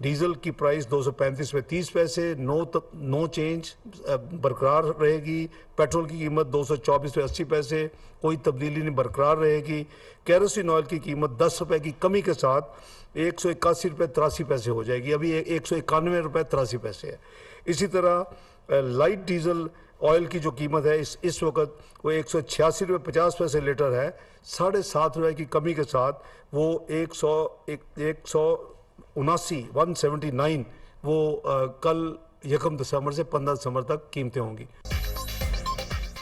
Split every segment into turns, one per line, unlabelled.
Diesel کی price 235 روپے 30 پیسے، نو چینج برقرار رہے گی۔ پیٹرول کی قیمت 224 روپے 80 پیسے، کوئی تبدیلی نہیں، برقرار رہے گی۔ کیروسین آئل کی قیمت 10 روپے کی کمی کے ساتھ 181 روپے 83 پیسے ہو جائے گی، ابھی 191 روپے 83 پیسے ہے۔ اسی طرح لائٹ ڈیزل آئل کی جو قیمت ہے اس وقت وہ 186 روپے 50 پیسے لیٹر ہے، 7.5 روپے کی کمی کے ساتھ وہ 179 وہ کل 1 دسمبر سے 15 دسمبر تک قیمتیں ہوں گی۔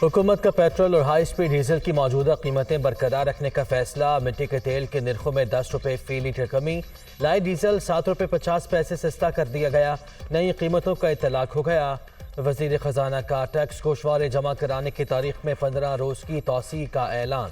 حکومت کا پیٹرول اور ہائی سپیڈ ڈیزل کی موجودہ قیمتیں برقرار رکھنے کا فیصلہ، مٹی کے تیل کے نرخوں میں 10 روپے فی لیٹر کمی، لائٹ ڈیزل 7 روپے 50 پیسے سستا کر دیا گیا، نئی قیمتوں کا اطلاق ہو گیا۔ وزیر خزانہ کا ٹیکس گوشوارے جمع کرانے کی تاریخ میں 15 روز کی توسیع کا اعلان۔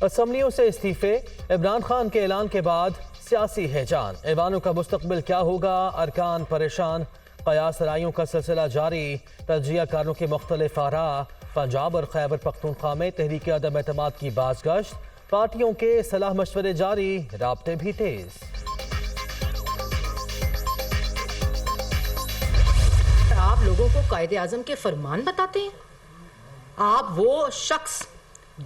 اسمبلیوں سے استعفے، عمران خان کے اعلان کے بعد سیاسی ہیجان، ایوانوں کا مستقبل کیا ہوگا، ارکان پریشان، قیاس رائیوں کا سلسلہ جاری، تجزیہ کاروں کے مختلف آراء، پنجاب اور خیبر پختونخوا میں تحریک عدم اعتماد کی بازگشت، پارٹیوں کے صلاح مشورے جاری، رابطے بھی تیز۔
آپ لوگوں کو قائد اعظم کے فرمان بتاتے ہیں؟ آپ وہ شخص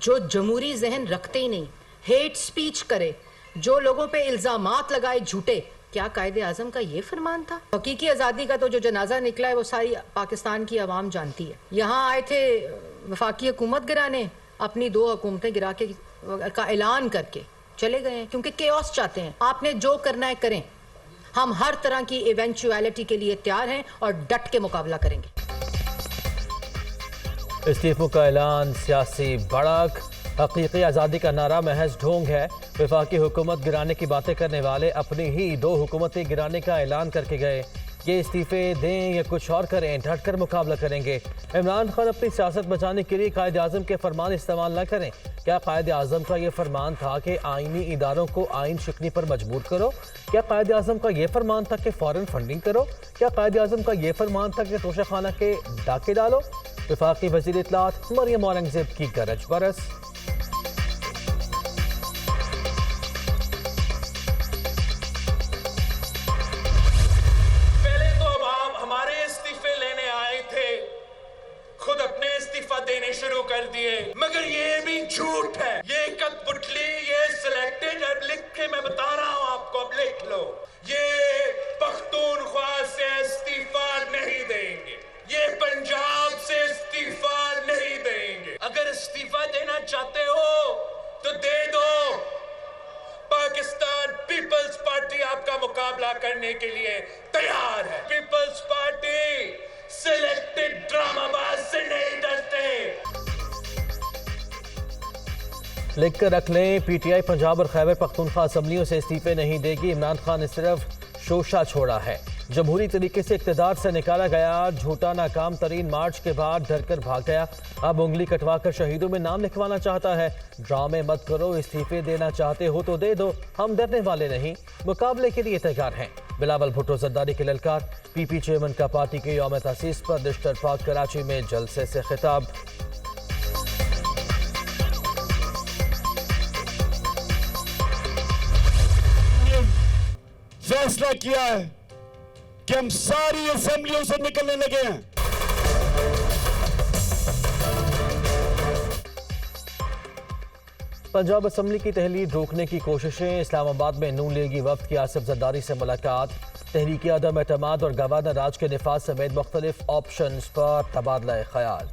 جو جمہوری ذہن رکھتے ہی نہیں، ہیٹ سپیچ کرے، جو لوگوں پہ الزامات لگائے جھوٹے، کیا قائد اعظم کا یہ فرمان تھا؟ حقیقی آزادی کا تو جو جنازہ نکلا ہے وہ ساری پاکستان کی عوام جانتی ہے۔ یہاں آئے تھے وفاقی حکومت گرانے، اپنی 2 حکومتیں گرا کے کا اعلان کر کے چلے گئے ہیں، کیونکہ کیوس چاہتے ہیں۔ آپ نے جو کرنا ہے کریں، ہم ہر طرح کی ایونچویلٹی کے لیے تیار ہیں اور ڈٹ کے مقابلہ کریں گے۔
استعفوں کا اعلان سیاسی بڑک، حقیقی آزادی کا نعرہ محض ڈھونگ ہے، وفاقی حکومت گرانے کی باتیں کرنے والے اپنی ہی 2 حکومتیں گرانے کا اعلان کر کے گئے۔ یہ استعفے دیں یا کچھ اور کریں، ڈٹ کر مقابلہ کریں گے۔ عمران خان اپنی سیاست بچانے کے لیے قائد اعظم کے فرمان استعمال نہ کریں۔ کیا قائد اعظم کا یہ فرمان تھا کہ آئینی اداروں کو آئین شکنی پر مجبور کرو؟ کیا قائد اعظم کا یہ فرمان تھا کہ فوراً فنڈنگ کرو؟ کیا قائد اعظم کا یہ فرمان تھا کہ توشہ خانہ کے ڈاکے ڈالو؟ وفاقی وزیر اطلاعات مریم اورنگزیب کی گرج برس۔
پہلے تو اب آپ ہمارے استعفے لینے آئے تھے، خود اپنے استعفی دینے شروع کر دیے، مگر یہ بھی جھوٹ ہے، یہ کت پٹلی، یہ سلیکٹڈ، اب لکھ کے میں بتا رہا ہوں آپ کو، اب لکھ لو، یہ پختونخوا سے استعفی نہیں دیں گے، یہ پنجاب سے استعفی نہیں دیں گے۔ اگر استعفی دینا چاہتے ہو تو دے دو، پاکستان پیپلز پارٹی آپ کا مقابلہ کرنے کے لیے تیار ہے۔ پیپلز پارٹی سلیکٹڈ ڈرامہ باز سے نہیں ڈرتے۔
لکھ کر رکھ لیں، پی ٹی آئی پنجاب اور خیبر پختونخوا اسمبلیوں سے استعفے نہیں دے گی۔ عمران خان نے صرف شوشہ چھوڑا ہے، جمہوری طریقے سے اقتدار سے نکالا گیا، جھوٹا ناکام ترین مارچ کے بعد ڈر کر بھاگ گیا، اب انگلی کٹوا کر شہیدوں میں نام لکھوانا چاہتا ہے۔ ڈرامے مت کرو، استعفے دینا چاہتے ہو تو دے دو، ہم ڈرنے والے نہیں، مقابلے کے لیے تیار ہیں۔ بلاول بھٹو زرداری کے للکار، پی پی چیئرمین کا پارٹی کے یوم تاسیس پر ڈسٹر پارک کراچی میں جلسے سے خطاب۔
فیصلہ کیا ہے کہ ہم ساری اسمبلیوں سے نکلنے لگے ہیں۔
پنجاب اسمبلی کی تحلیل روکنے کی کوششیں، اسلام آباد میں نون لیگی وفد کی آصف زرداری سے ملاقات، تحریک عدم اعتماد اور گورنر راج کے نفاذ سمیت مختلف آپشنز پر تبادلہ خیال۔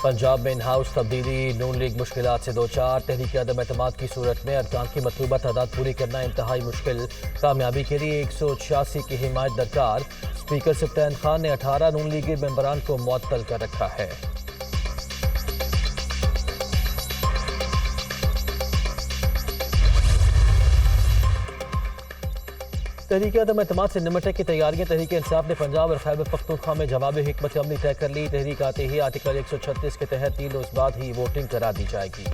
پنجاب میں ان ہاؤس تبدیلی، نون لیگ مشکلات سے دوچار، تحریک عدم اعتماد کی صورت میں ارکان کی مطلوبہ تعداد پوری کرنا انتہائی مشکل، کامیابی کے لیے 186 کی حمایت درکار، اسپیکر سبطین خان نے 18 نون لیگی ممبران کو معطل کر رکھا ہے۔ تحریک عدم اعتماد سے نمٹنے کی تیاریاں تحریک انصاف نے پنجاب اور خیبر پختونخوا میں جوابی حکمت عملی طے کر لی. تحریک آتے ہی آرٹیکل 136 کے تحت 3 روز بعد ہی ووٹنگ کرا دی جائے گی.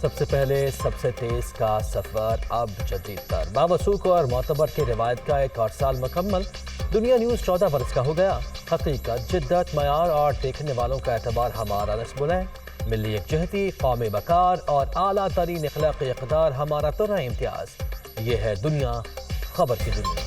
سب سے پہلے سب سے تیز کا سفر اب جدید تر. باوثوق اور معتبر کے روایت کا ایک اور سال مکمل. دنیا نیوز 14 برس کا ہو گیا. حقیقت، جدت، معیار اور دیکھنے والوں کا اعتبار ہمارا نسب ہے. ملی یکجہتی، قومی وقار اور اعلیٰ ترین اخلاقی اقدار ہمارا تو ہے امتیاز. یہ ہے دنیا، خبر کی دنیا.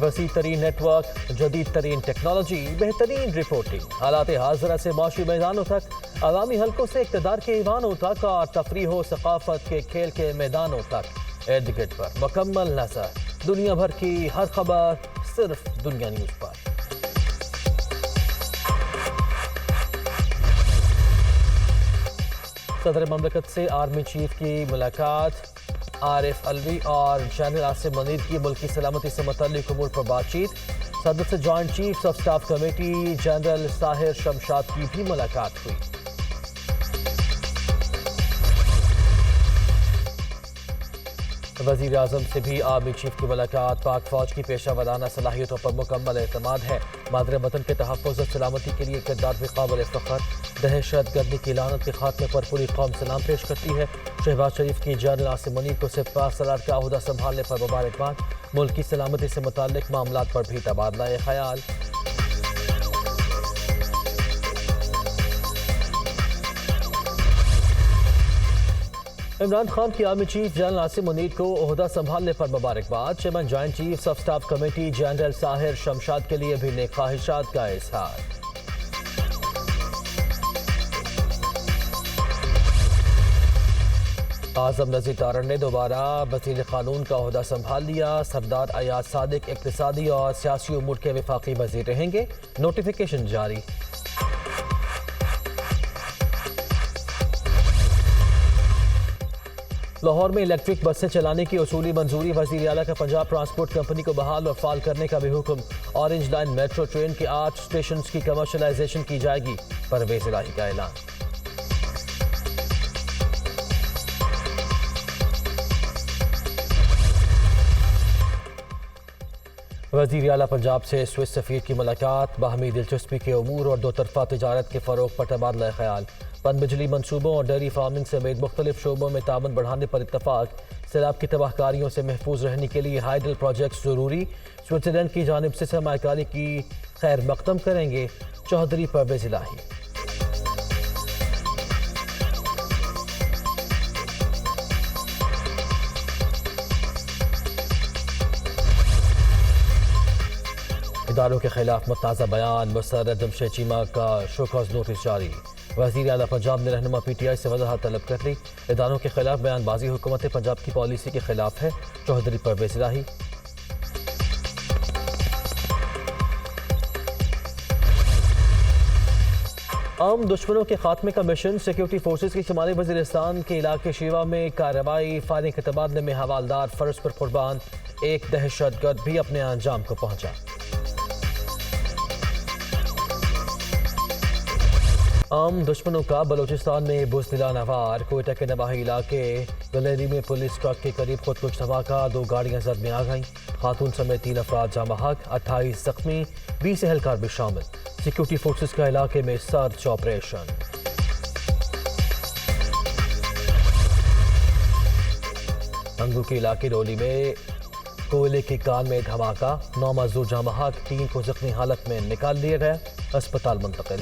وسیع ترین نیٹ ورک، جدید ترین ٹیکنالوجی، بہترین رپورٹنگ، حالات حاضرہ سے معاشی میدانوں تک، عوامی حلقوں سے اقتدار کے ایوانوں تک اور تفریح و ثقافت کے کھیل کے میدانوں تک ارد گرد پر مکمل نظر. دنیا بھر کی ہر خبر صرف دنیا نیوز پر. صدر مملکت سے آرمی چیف کی ملاقات. عارف علوی اور جنرل عاصم منیر کی ملکی سلامتی سے متعلق امور پر بات چیت. صدر سے joint chief of staff committee general Sahir Shamshad کی بھی ملاقات ہوئی. وزیر اعظم سے بھی آرمی چیف کی ملاقات. پاک فوج کی پیشہ ورانہ صلاحیتوں پر مکمل اعتماد ہے. مادر وطن کے تحفظ اور سلامتی کے لیے کردار بھی قابل فخر. دہشت گردی کی لعنت کے خاتمے پر پوری قوم سلام پیش کرتی ہے. شہباز شریف کی جنرل عاصم منیر کو سپاہ سالار کا عہدہ سنبھالنے پر مبارکباد. ملک کی سلامتی سے متعلق معاملات پر بھی تبادلہ خیال. عمران خان کی army chief general Asim Munir کو عہدہ سنبھالنے پر مبارکباد. Chairman joint chief of staff committee general Sahir Shamshad کے لیے بھی نیک خواہشات کا اظہار. اعظم نذیر تارڑ نے دوبارہ وزیر قانون کا عہدہ سنبھال لیا. سردار ایاز صادق اقتصادی اور سیاسی امور کے وفاقی وزیر رہیں گے. نوٹیفیکیشن جاری. لاہور میں الیکٹرک بسیں چلانے کی اصولی منظوری. وزیر اعلیٰ کا پنجاب ٹرانسپورٹ کمپنی کو بحال اور فعال کرنے کا بھی حکم. اورنج لائن میٹرو ٹرین کے 8 اسٹیشنز کی کمرشلائزیشن کی جائے گی. پرویز الہی کا اعلان. وزیر اعلیٰ پنجاب سے سوئس سفیر کی ملاقات. باہمی دلچسپی کے امور اور دو طرفہ تجارت کے فروغ پر تبادلہ خیال. پن بجلی منصوبوں اور ڈیری فارمنگ سمیت مختلف شعبوں میں تعاون بڑھانے پر اتفاق. سیلاب کی تباہ کاریوں سے محفوظ رہنے کے لیے ہائیڈل پروجیکٹس ضروری. سوئٹزرلینڈ کی جانب سے سرمایہ کاری کی خیر مقدم کریں گے چودھری پرویز الہی. اداروں کے خلاف متنازع بیان. مسرت جمشید چیمہ کا شو کاز نوٹس جاری. وزیر اعلیٰ پنجاب نے رہنما پی ٹی آئی سے وضاحت طلب کر لی. اداروں کے خلاف بیان بازی حکومت پنجاب کی پالیسی کے خلاف ہے. چودھری پرویز الہی. عام دشمنوں کے خاتمے کا مشن. سیکیورٹی فورسز کی شمالی وزیرستان کے علاقے شیوا میں کارروائی. فائرنگ کے تبادلے میں حوالدار فرض پر قربان. ایک دہشت گرد بھی اپنے انجام کو پہنچا. عام دشمنوں کا بلوچستان میں بزدلانہ وار. کوئٹہ کے نواحی علاقے گلیری میں پولیس ٹرک کے قریب خود کش دھماکہ. 2 گاڑیاں زد میں آ گئیں. خاتون سمیت 3 افراد جاں بحق. 28 زخمی، 20 اہلکار بھی شامل. سیکیورٹی فورسز کا علاقے میں سرچ آپریشن. انگو کے علاقے رولی میں کوئلے کی کان میں دھماکہ. 9 مزدور جاں بحق، 3 کو زخمی حالت میں نکال لیا گیا، اسپتال منتقل.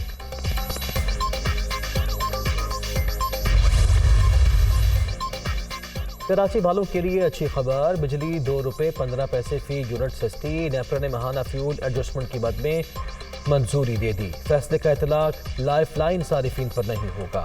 کراچی والوں کے لیے اچھی خبر. بجلی 2 روپے 15 پیسے فی یونٹ سستی. نیپرا نے ماہانہ فیول ایڈجسٹمنٹ کی مد میں منظوری دے دی. فیصلے کا اطلاق لائف لائن صارفین پر نہیں ہوگا.